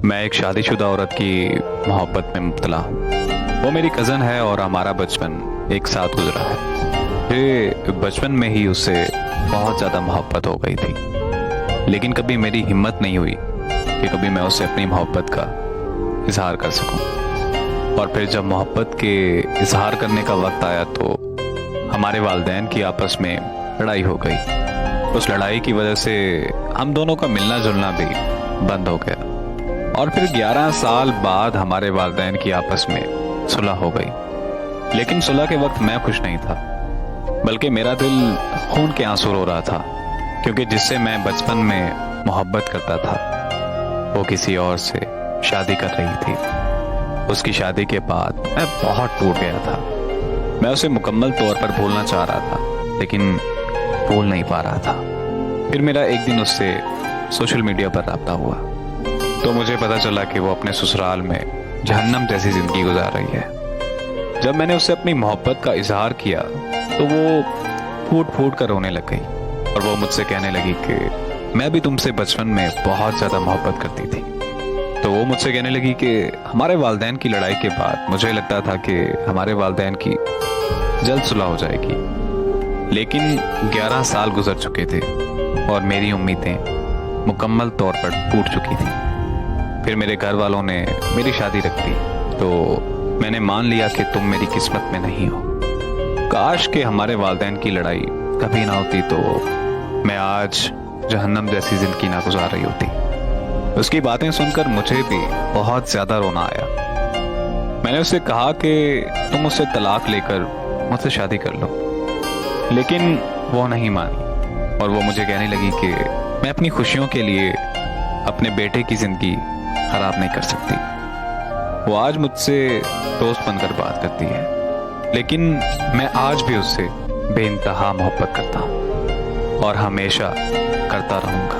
میں ایک شادی شدہ عورت کی محبت میں مبتلا ہوں۔ وہ میری کزن ہے اور ہمارا بچپن ایک ساتھ گزرا ہے۔ مجھے بچپن میں ہی اس سے بہت زیادہ محبت ہو گئی تھی، لیکن کبھی میری ہمت نہیں ہوئی کہ کبھی میں اس سے اپنی محبت کا اظہار کر سکوں۔ اور پھر جب محبت کے اظہار کرنے کا وقت آیا تو ہمارے والدین کی آپس میں لڑائی ہو گئی۔ اس لڑائی کی وجہ سے ہم دونوں کا ملنا جلنا بھی بند ہو گیا، اور پھر 11 سال بعد ہمارے والدین کی آپس میں صلح ہو گئی۔ لیکن صلح کے وقت میں خوش نہیں تھا، بلکہ میرا دل خون کے آنسو رو رہا تھا، کیونکہ جس سے میں بچپن میں محبت کرتا تھا وہ کسی اور سے شادی کر رہی تھی۔ اس کی شادی کے بعد میں بہت ٹوٹ گیا تھا۔ میں اسے مکمل طور پر بھولنا چاہ رہا تھا، لیکن بھول نہیں پا رہا تھا۔ پھر میرا ایک دن اس سے سوشل میڈیا پر رابطہ ہوا تو مجھے پتا چلا کہ وہ اپنے سسرال میں جہنم جیسی زندگی گزار رہی ہے۔ جب میں نے اس سے اپنی محبت کا اظہار کیا تو وہ پھوٹ پھوٹ کر رونے لگ گئی، اور وہ مجھ سے کہنے لگی کہ میں بھی تم سے بچپن میں بہت زیادہ محبت کرتی تھی۔ تو وہ مجھ سے کہنے لگی کہ ہمارے والدین کی لڑائی کے بعد مجھے لگتا تھا کہ ہمارے والدین کی جلد صلح ہو جائے گی، لیکن 11 سال گزر چکے تھے اور میری امیدیں مکمل طور پر ٹوٹ چکی تھیں۔ پھر میرے گھر والوں نے میری شادی رکھ دی تو میں نے مان لیا کہ تم میری قسمت میں نہیں ہو۔ کاش کہ ہمارے والدین کی لڑائی کبھی نہ ہوتی تو میں آج جہنم جیسی زندگی نہ گزار رہی ہوتی۔ اس کی باتیں سن کر مجھے بھی بہت زیادہ رونا آیا۔ میں نے اس سے کہا کہ تم اس سے طلاق لے کر مجھ سے شادی کر لو، لیکن وہ نہیں مانی، اور وہ مجھے کہنے لگی کہ میں اپنی خوشیوں کے لیے اپنے بیٹے کی زندگی خراب نہیں کر سکتی۔ وہ آج مجھ سے دوست بن کر بات کرتی ہے، لیکن میں آج بھی اس سے بے انتہا محبت کرتا ہوں اور ہمیشہ کرتا رہوں گا۔